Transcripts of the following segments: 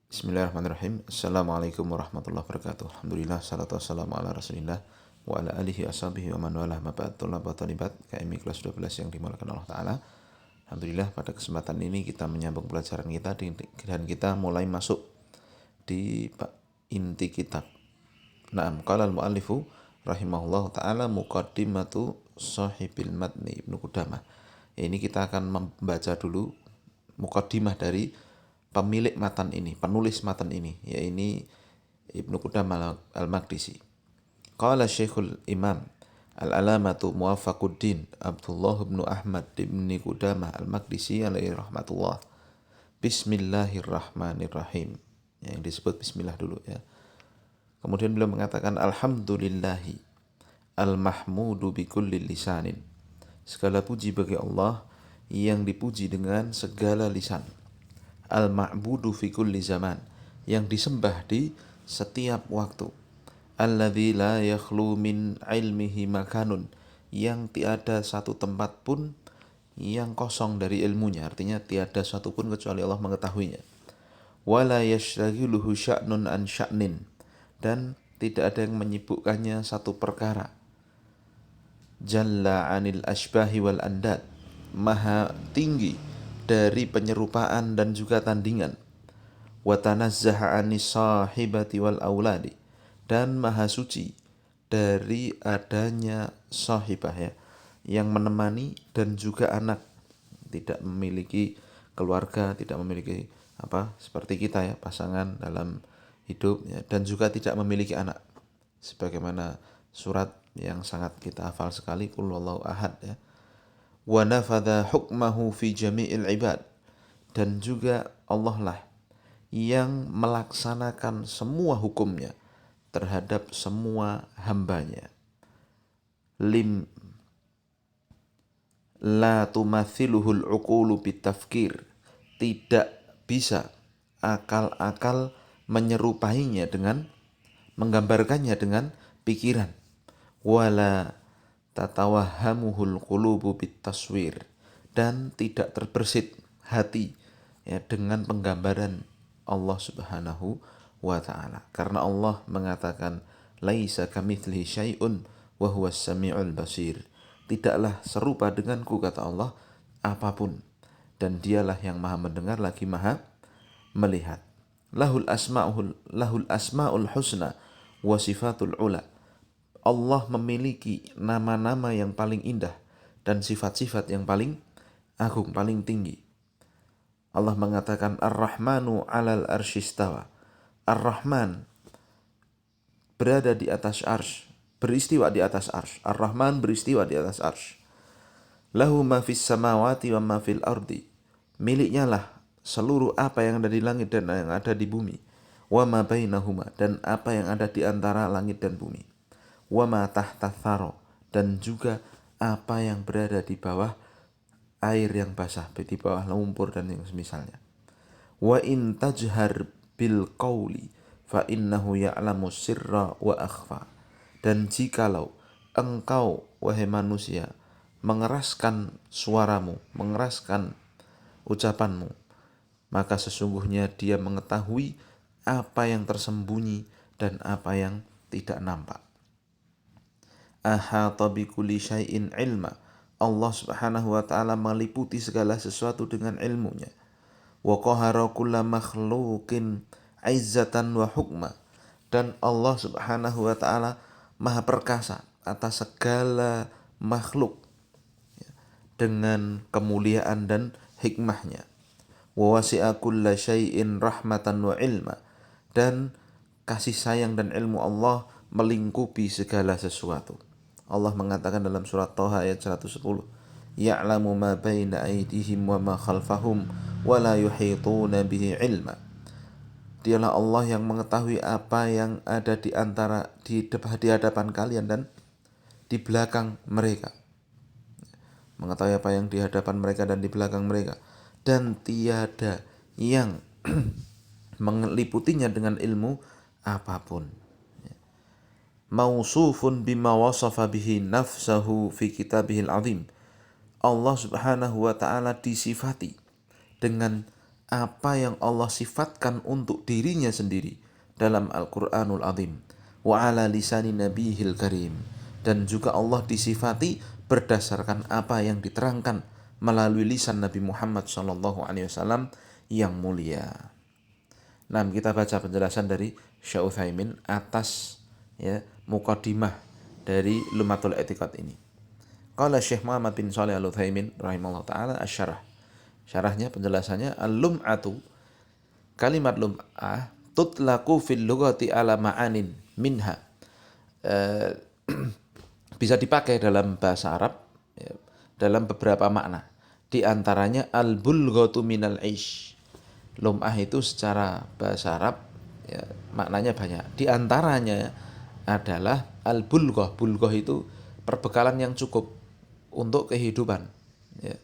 Bismillahirrahmanirrahim. Assalamualaikum warahmatullahi wabarakatuh. Alhamdulillah, salatu wassalamu ala rasulillah wa ala alihi ashabihi wa man walah ma ba'd. Tolab wa talibat KMI kelas 12 yang dimulakan Allah Ta'ala. Alhamdulillah, pada kesempatan ini kita menyambung pelajaran kita dan kita mulai masuk di inti kitab. Naam, qala al-muallifu rahimahullah ta'ala muqaddimatu sahibil matni Ibnu Qudamah. Ini kita akan membaca dulu muqaddimah dari pemilik matan ini, penulis matan ini, yaitu Ibnu Qudamah al-Maqdisi. Qala Syekhul Imam Al-Alamatu Muwaffaquddin Abdullah bin Ahmad bin Qudamah al-Maqdisi alaihi rahmatullah. Bismillahirrahmanirrahim. Yang disebut bismillah dulu ya. Kemudian beliau mengatakan alhamdulillahi al-mahmudu bi kulli lisanin. Segala puji bagi Allah yang dipuji dengan segala lisan. Al-ma'budu fi kulli zaman, yang disembah di setiap waktu. Alladzi la yakhlu min ilmihi makanun, yang tiada satu tempat pun yang kosong dari ilmunya, artinya tiada satu pun kecuali Allah mengetahuinya. Wala yashtaghiluhu sya'nun an sya'nin, dan tidak ada yang menyibukkannya satu perkara. Jalla anil asbahi wal andad, maha tinggi dari penyerupaan dan juga tandingan. Wa tanazzaha anis sahibati wal auladi, dan maha suci dari adanya sahibah ya, yang menemani dan juga anak. Tidak memiliki keluarga, tidak memiliki seperti kita ya, pasangan dalam hidup ya, dan juga tidak memiliki anak. Sebagaimana surat yang sangat kita hafal sekali, qul huwallahu ahad ya. Wa nafadha hukmahu fi jami'il ibad, dan juga Allah lah yang melaksanakan semua hukumnya terhadap semua hambanya. Lim la tumathiluhul uqulu bitafkir, tidak bisa akal-akal menyerupainya dengan menggambarkannya dengan pikiran. Wala tatawahhamuhul qulubu bitaswir, dan tidak terbersit hati ya dengan penggambaran Allah Subhanahu wa taala, karena Allah mengatakan laisa kamitslihi syai'un wa huwas samiul basir. Tidaklah serupa denganku, kata Allah, apapun, dan dialah yang maha mendengar lagi maha melihat. Lahul asmaul husna wa sifatul ula. Allah memiliki nama-nama yang paling indah dan sifat-sifat yang paling agung, paling tinggi. Allah mengatakan Ar-Rahmanu 'alal arsyistawa. Ar-Rahman berada di atas arsy, beristiwa di atas arsy. Ar-Rahman beristiwa di atas arsy. Lahu ma fis samawati wa ma fil ardi. Miliknya lah seluruh apa yang ada di langit dan yang ada di bumi. Wa ma bainahuma, dan apa yang ada di antara langit dan bumi. Wa ma tahta thara, dan juga apa yang berada di bawah air yang basah, di bawah lumpur dan yang semisalnya. Wa in tajhar bil qawli fa innahu ya'lamu sirra wa akhfa. Dan jikalau engkau wahai manusia mengeraskan suaramu, mengeraskan ucapanmu, maka sesungguhnya dia mengetahui apa yang tersembunyi dan apa yang tidak nampak. Ahata bikulli syai'in ilma. Allah Subhanahu wa taala meliputi segala sesuatu dengan ilmunya. Wa qahara kulla makhluqin izzatan wa hukma. Dan Allah Subhanahu wa taala maha perkasa atas segala makhluk dengan kemuliaan dan hikmahnya. Wa wasi'a kulla syai'in rahmatan wa ilma. Dan kasih sayang dan ilmu Allah melingkupi segala sesuatu. Allah mengatakan dalam surat Thaha ayat 110, ya'lamu ma baina aydihim wa ma khalfahum wa la yuhituna bihi ilma. Dialah Allah yang mengetahui apa yang ada di antara di hadapan kalian dan di belakang mereka. Mengetahui apa yang di hadapan mereka dan di belakang mereka, dan tiada yang meliputinya dengan ilmu apapun. Mausufun bima wasafa bihi nafsahu fi kitabihil azim. Allah Subhanahu wa taala disifati dengan apa yang Allah sifatkan untuk dirinya sendiri dalam Al-Qur'anul Azim wa ala lisani nabiyil karim, dan juga Allah disifati berdasarkan apa yang diterangkan melalui lisan Nabi Muhammad SAW yang mulia. Nah, kita baca penjelasan dari Syekh Utsaimin atas ya mukadimah dari Lumatul I'tiqad ini. Qala Syekh Muhammad bin Shalih Al-Utsaimin rahimahullah taala asyarah. Syarahnya penjelasannya al-lum'atu, kalimat lum'ah tutlaqu fil lughati ala ma'anin minha. Bisa dipakai dalam bahasa Arab ya, dalam beberapa makna. Di antaranya al-bulghatu minal aish. Lum'ah itu secara bahasa Arab ya, maknanya banyak. Di antaranya adalah al-bulghah. Bulghah itu perbekalan yang cukup untuk kehidupan. Ya.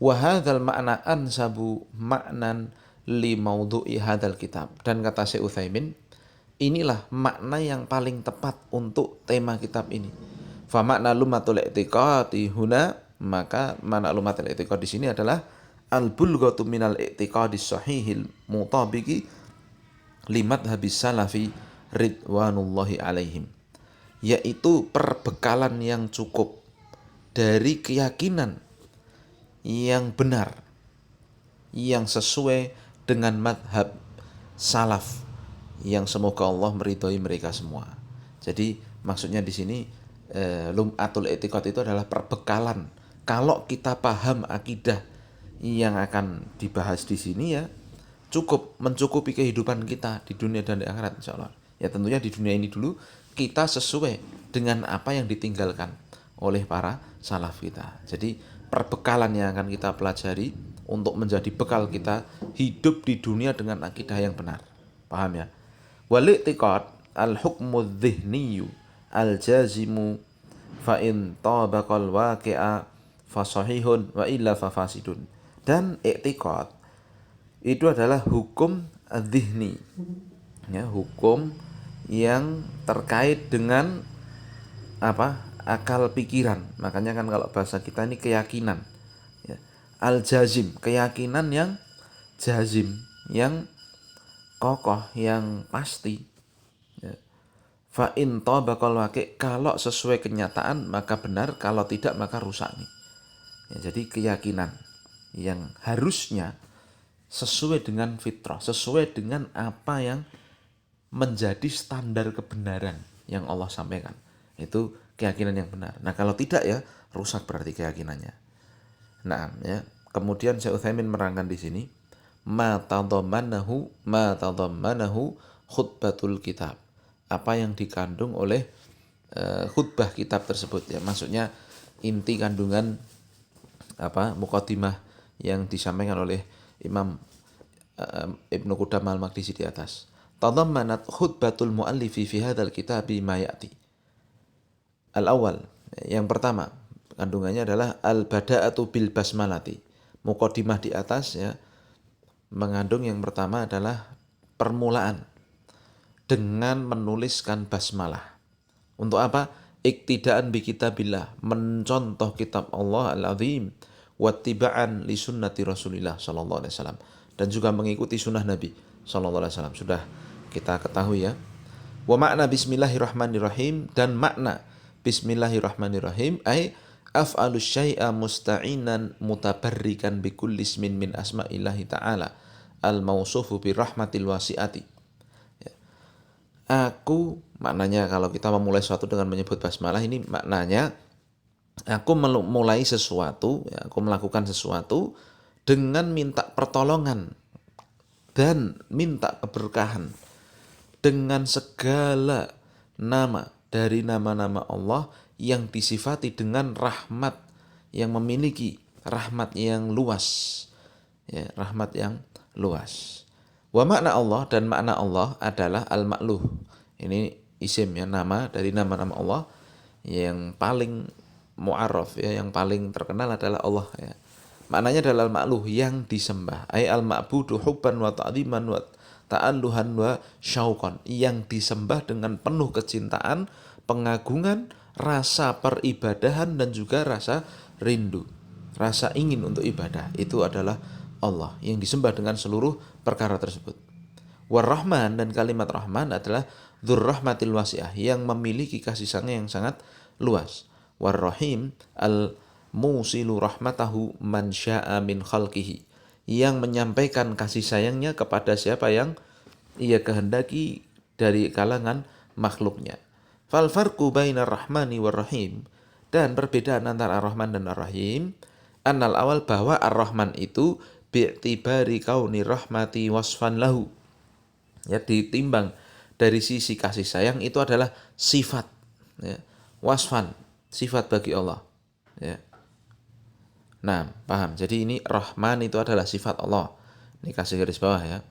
Wa hadzal ma'na ansabu ma'nan li maudhu'i hadzal kitab. Dan kata Syekh Utsaimin, inilah makna yang paling tepat untuk tema kitab ini. Fa makna lumatul i'tiqadi huna, maka makna lumatul i'tiqad di sini adalah al-bulghatu minal i'tiqadi sahihil mutabiqi limat habis salafi ridwanullahi alaihim, yaitu perbekalan yang cukup dari keyakinan yang benar yang sesuai dengan madhab salaf yang semoga Allah meridhoi mereka semua. Jadi maksudnya di sini lum'atul i'tiqad itu adalah perbekalan. Kalau kita paham akidah yang akan dibahas di sini ya cukup mencukupi kehidupan kita di dunia dan di akhirat insyaallah. Ya tentunya di dunia ini dulu kita sesuai dengan apa yang ditinggalkan oleh para salaf kita. Jadi perbekalan yang akan kita pelajari untuk menjadi bekal kita hidup di dunia dengan akidah yang benar. Paham ya? Wal i'tiqad al-hukmu dzihniyu al-jazimu fa in tabaqal waqi'a fa sahihun wa illa fa fasidun. Dan i'tiqad itu adalah hukum dzihni. Ya, hukum yang terkait dengan apa? Akal pikiran. Makanya kan kalau bahasa kita ini keyakinan. Ya. Al-jazim, keyakinan yang jazim, yang kokoh, yang pasti. Ya. Fa in tabaqal waqi', kalau sesuai kenyataan maka benar, kalau tidak maka rusak nih. Ya, jadi keyakinan yang harusnya sesuai dengan fitrah, sesuai dengan apa yang menjadi standar kebenaran yang Allah sampaikan. Itu keyakinan yang benar. Nah, kalau tidak ya rusak berarti keyakinannya. Nah, ya. Kemudian Syekh Utsaimin merangkan di sini ma tadhammanahu khutbatul kitab. Apa yang dikandung oleh khutbah kitab tersebut ya. Maksudnya inti kandungan apa mukadimah yang disampaikan oleh Imam Ibnu Qudamah Al-Maqdisi di atas. Tadammanat khutbatul muallifi fi hadzal kitabi ma ya'ti. Al-awwal, yang pertama, kandungannya adalah al-bada'atu bil basmalati. Mukadimah di atas ya mengandung yang pertama adalah permulaan dengan menuliskan basmalah. Untuk apa? Iktidaan bi kitabillah, mencontoh kitab Allah Al-Azim, wattiba'an li sunnati Rasulillah sallallahu alaihi wasallam, dan juga mengikuti sunnah Nabi sallallahu alaihi wasallam. Sudah kita ketahui ya. Wa makna bismillahirrahmanirrahim, dan makna bismillahirrahmanirrahim ay af'alus syai'a musta'inan mutabarrikan bi kulli ismin min asma'illahi ta'ala al-mausufu bi rahmatil wasi'ati. Ya. Aku, maknanya kalau kita memulai sesuatu dengan menyebut basmalah, ini maknanya aku mulai sesuatu, ya, aku melakukan sesuatu dengan minta pertolongan dan minta keberkahan dengan segala nama dari nama-nama Allah yang disifati dengan rahmat, yang memiliki rahmat yang luas. Ya, rahmat yang luas. Wa makna Allah, dan makna Allah adalah al-ma'luh. Ini isim ya, nama dari nama-nama Allah yang paling mu'arraf ya, yang paling terkenal adalah Allah ya. Maknanya adalah al-ma'luh, yang disembah. Ay al-ma'budu hubban wa ta'dhiman wa ta'alluhan wa syauqan, yang disembah dengan penuh kecintaan, pengagungan, rasa peribadahan, dan juga rasa rindu, rasa ingin untuk ibadah. Itu adalah Allah, yang disembah dengan seluruh perkara tersebut. War-Rahman, dan kalimat Rahman adalah Dzur-Rahmatil Wasi'ah, yang memiliki kasih sayang yang sangat luas. War-Rahim al-Musilu rahmatahu man sya'a min khalqihi, yang menyampaikan kasih sayangnya kepada siapa yang ia kehendaki dari kalangan makhluknya. Fal farqu bainar rahmani war rahim, dan perbedaan antara Ar-Rahman dan Ar-Rahim, annal awal, bahwa Ar-Rahman itu bi'tibari kauni rahmati wasfan lahu, ya, ditimbang dari sisi kasih sayang itu adalah sifat, ya, wasfan, sifat bagi Allah, ya. Nah, paham. Jadi ini Rahman itu adalah sifat Allah. Ini kasih garis bawah, ya.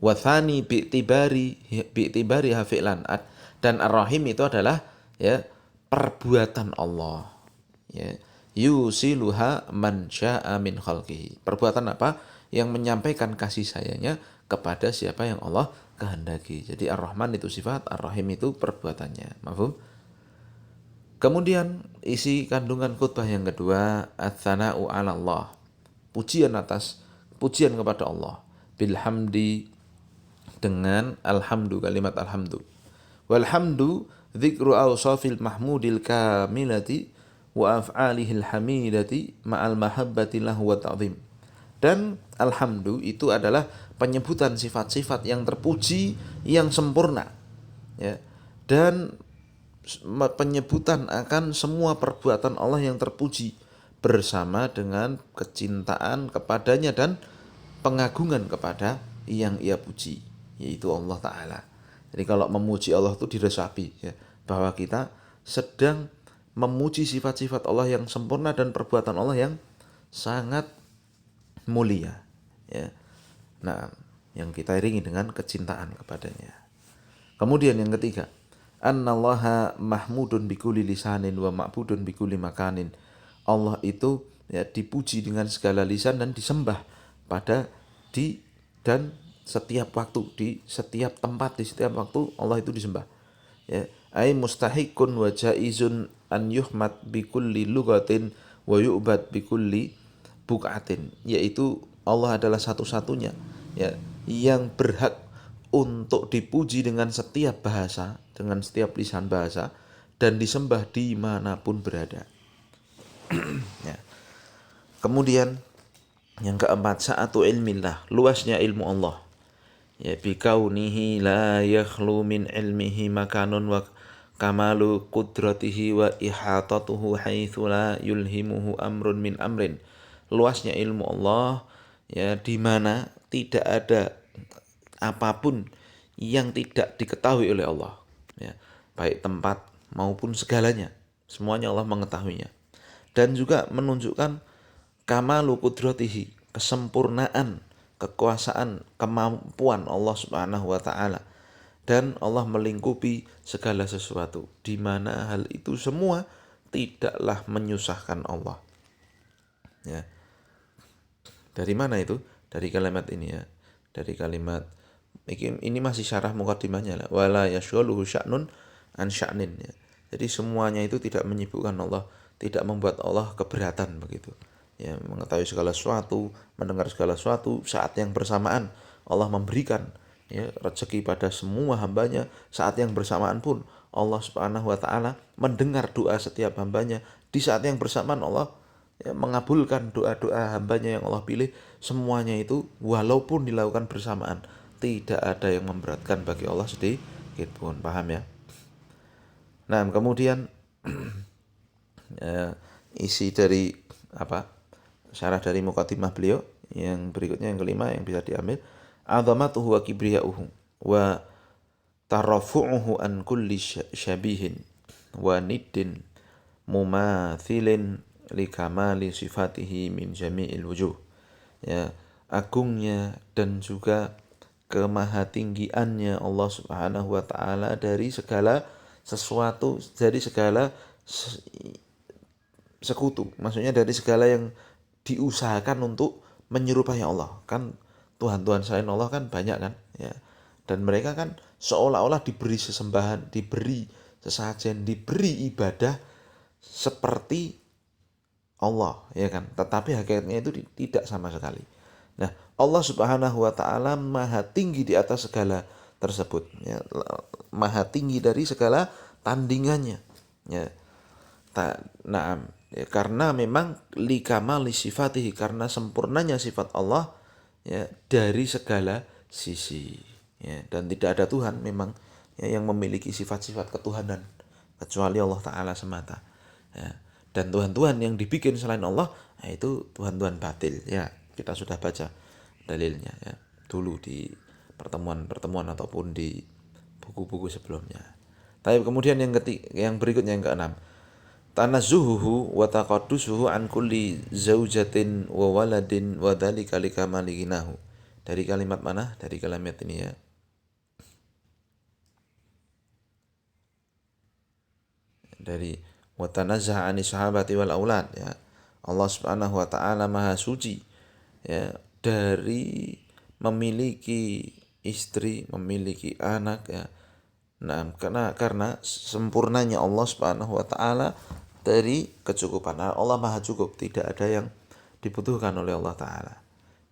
Wathani bi'tibari hafi'lan, dan Ar-Rahim itu adalah, ya, perbuatan Allah, ya. Yusiluha man sya'a min khalqihi. Perbuatan apa? Yang menyampaikan kasih sayangnya kepada siapa yang Allah kehendaki. Jadi Ar-Rahman itu sifat, Ar-Rahim itu perbuatannya. Mafhum? Kemudian isi kandungan khutbah yang kedua, ats-tsana'u 'ala Allah. Pujian kepada Allah. Bilhamdi, dengan alhamdu, kalimat alhamdu. Walhamdu dzikru awsafil mahmudil kamilati wa af'alihil hamidati ma'al mahabbati lahu wa ta'zim. Dan alhamdu itu adalah penyebutan sifat-sifat yang terpuji yang sempurna, ya. Dan penyebutan akan semua perbuatan Allah yang terpuji bersama dengan kecintaan kepadanya dan pengagungan kepada yang ia puji, yaitu Allah Ta'ala. Jadi kalau memuji Allah itu diresapi, ya, bahwa kita sedang memuji sifat-sifat Allah yang sempurna dan perbuatan Allah yang sangat mulia, ya. Nah, yang kita iringi dengan kecintaan kepadanya. Kemudian yang ketiga, annallaha mahmudun bikulli lisanin wa ma'budun bikulli makanin. Allah itu, ya, dipuji dengan segala lisan dan disembah pada dan setiap waktu, di setiap tempat, di setiap waktu Allah itu disembah, ya. Ai mustahiqun wa jaizun an yuhmad bikulli lughatin wa yu'bad bikulli buqatin, yaitu Allah adalah satu-satunya, ya, yang berhak untuk dipuji dengan setiap bahasa, dengan setiap lisan bahasa, dan disembah dimanapun berada. Ya. Kemudian yang keempat, sa'atu ilmillah, luasnya ilmu Allah, ya, bikaunihi la yakhlu min ilmihi makanun wa kamalu qudratihi wa ihatatuhu haitsu la yulhimuhu amrun min amrin. Luasnya ilmu Allah, ya, di mana tidak ada apapun yang tidak diketahui oleh Allah, ya, baik tempat maupun segalanya, semuanya Allah mengetahuinya. Dan juga menunjukkan kamalu qudratihi, kesempurnaan, kekuasaan, kemampuan Allah Subhanahu wa taala. Dan Allah melingkupi segala sesuatu, di mana hal itu semua tidaklah menyusahkan Allah, ya. Dari mana itu? Dari kalimat ini, ya. Dari kalimat ini masih syarah muqaddimahnya lah. Wala yashghaluhu sya'nun an sya'nin, ya. Jadi semuanya itu tidak menyibukkan Allah, tidak membuat Allah keberatan begitu. Ya, mengetahui segala sesuatu, mendengar segala sesuatu, saat yang bersamaan Allah memberikan, ya, rezeki pada semua hambanya. Saat yang bersamaan pun Allah Subhanahu wa taala mendengar doa setiap hambanya. Di saat yang bersamaan Allah, ya, mengabulkan doa-doa hambanya yang Allah pilih. Semuanya itu walaupun dilakukan bersamaan, tidak ada yang memberatkan bagi Allah sedikit pun. Paham, ya? Nah, kemudian isi dari syarah dari muqaddimah beliau yang berikutnya, yang kelima yang bisa diambil, azamatuhu wa kibriyauhu wa tarafu'uhu an kulli syabihin wa niddin mumathilin li kamali sifatihi min jami'il wujuh, ya, agungnya dan juga kemahatinggiannya Allah Subhanahu wa taala dari segala sesuatu, dari segala sekutu, maksudnya dari segala yang diusahakan untuk menyerupai Allah. Kan Tuhan-Tuhan selain Allah kan banyak kan, ya. Dan mereka kan seolah-olah diberi sesembahan, diberi sesajen, diberi ibadah seperti Allah, ya kan. Tetapi hakikatnya itu tidak sama sekali. Nah, Allah Subhanahu wa taala maha tinggi di atas segala tersebut, ya, maha tinggi dari segala tandingannya. Ya, naam. Ya, karena memang likamali sifatihi, karena sempurnanya sifat Allah, ya, dari segala sisi. Ya, dan tidak ada Tuhan memang, ya, yang memiliki sifat-sifat ketuhanan kecuali Allah Ta'ala semata. Ya. Dan Tuhan-Tuhan yang dibikin selain Allah, ya, itu Tuhan-Tuhan batil. Ya, kita sudah baca dalilnya, ya, dulu di pertemuan-pertemuan ataupun di buku-buku sebelumnya. Tapi kemudian yang berikutnya yang keenam, tanazzuhuhu wa taqaddusuhu an kulli zaujatin wa waladin wa dzalika likamali ghinahu. Dari kalimat mana? Dari kalimat ini, ya. Dari wa tanazzaha ani sahabati wal aulad, ya. Allah Subhanahu wa taala maha suci, ya, dari memiliki istri, memiliki anak, ya. Nah, karena sempurnanya Allah Subhanahu wa taala dari kecukupan. Allah Maha cukup, tidak ada yang dibutuhkan oleh Allah taala.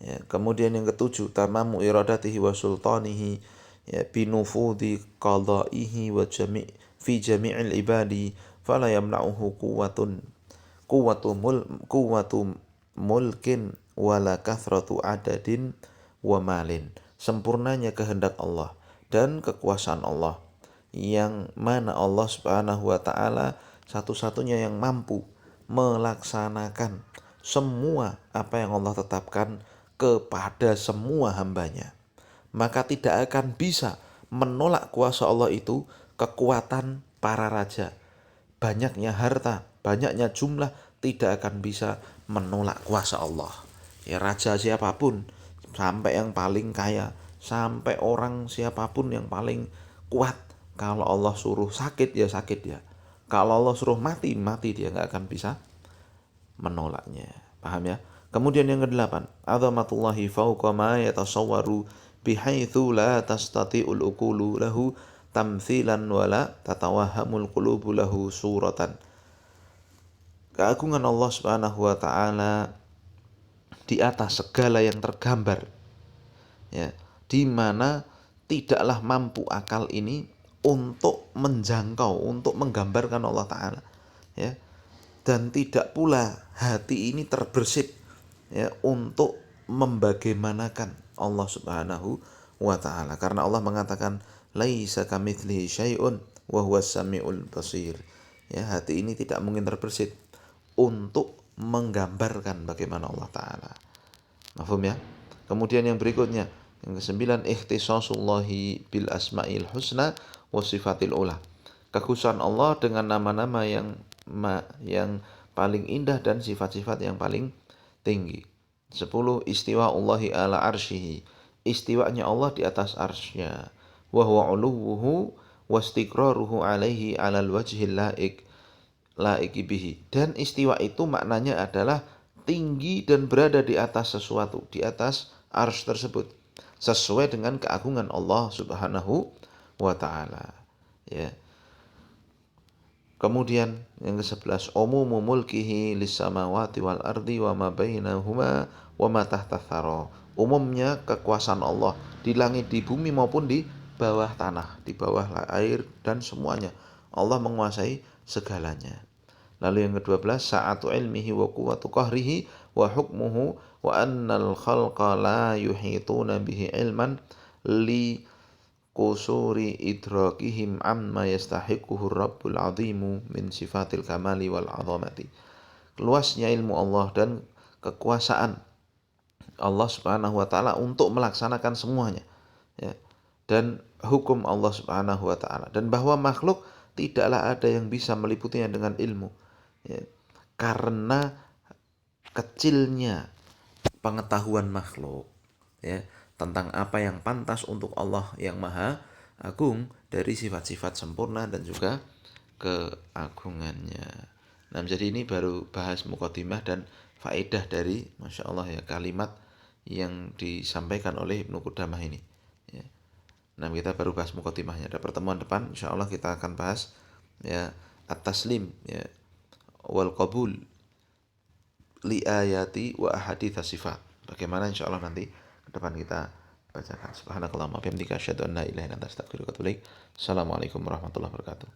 Ya, kemudian yang ketujuh, tamamu iradatihi wa sultanihi, ya, binufudi qadaihi wa fi jami'il ibadi fala yamna'uhu quwwatu mulkin wala kathratu adadin wa malin. Sempurnanya kehendak Allah dan kekuasaan Allah, yang mana Allah Subhanahu wa taala satu-satunya yang mampu melaksanakan semua apa yang Allah tetapkan kepada semua hambanya. Maka tidak akan bisa menolak kuasa Allah itu kekuatan para raja. Banyaknya harta, banyaknya jumlah tidak akan bisa menolak kuasa Allah. Ya, raja siapapun, sampai yang paling kaya, sampai orang siapapun yang paling kuat, kalau Allah suruh sakit ya sakit ya. Kalau Allah suruh mati, mati dia, nggak akan bisa menolaknya. Paham ya? Kemudian yang kedelapan, azamatullahi fauqa ma yatasawwaru bihaitsu la tastati'ul uqulu lahu tamthilan wala tatawahhamul qulubu lahu suratan. Keagungan Allah Subhanahu wa taala di atas segala yang tergambar, ya, di mana tidaklah mampu akal ini untuk menjangkau, untuk menggambarkan Allah taala, ya. Dan tidak pula hati ini terbersit, ya, untuk membagaimanakan Allah Subhanahu wa taala, karena Allah mengatakan laisa kamitslihi syai'un wa huwas samiul basir. Ya, hati ini tidak mungkin terbersit untuk menggambarkan bagaimana Allah taala. Mafhum ya? Kemudian yang berikutnya, yang kesembilan, ikhtisasullahi bil asma'il husna wa sifatil ula. Kekhususan Allah dengan nama-nama yang paling indah dan sifat-sifat yang paling tinggi. 10, istiwa'ullahi ala arsyihi. Istiwanya Allah di atas arsy-Nya. Wa huwa uluwuhu wa istiqraruhu alaihi alal wajhil laiki bihi. Dan istiwa itu maknanya adalah tinggi dan berada di atas sesuatu, di atas arsy tersebut, sesuai dengan keagungan Allah Subhanahu wa taala, ya. Kemudian yang ke-11, umumu mulkihi lis samawati wal ardi wa ma bainahuma wa ma tahta tsara. Umumnya kekuasaan Allah di langit, di bumi maupun di bawah tanah, di bawah air dan semuanya. Allah menguasai segalanya. Lalu yang ke-12, sa'atu ilmihi wa quwwatu qahrihi wa hukmuhu wa annal khalqa la yuhituna bihi ilman li kusuri idrakihim amma yastahiquhu rabbul azimu min sifatil kamali wal azamati. Luasnya ilmu Allah dan kekuasaan Allah Subhanahu wa taala untuk melaksanakan semuanya, ya. Dan hukum Allah Subhanahu wa taala, dan bahwa makhluk tidaklah ada yang bisa meliputinya dengan ilmu, ya. Karena kecilnya pengetahuan makhluk, ya, tentang apa yang pantas untuk Allah yang maha agung dari sifat-sifat sempurna dan juga keagungannya. Nah, jadi ini baru bahas mukadimah dan faedah dari, Masya Allah, ya, kalimat yang disampaikan oleh Ibnu Qudamah ini, ya. Nah, kita baru bahas mukadimahnya. Pada pertemuan depan insya Allah kita akan bahas, ya, at-taslim, ya, wal qabul li ayati wa ahadits sifat. bagaimana insya Allah nanti ke depan kita bacakan. Subhanakallahumma bihamdika asyhadu an la ilaha illa anta astaghfiruka wa atubu ilaik. Assalamualaikum warahmatullahi wabarakatuh.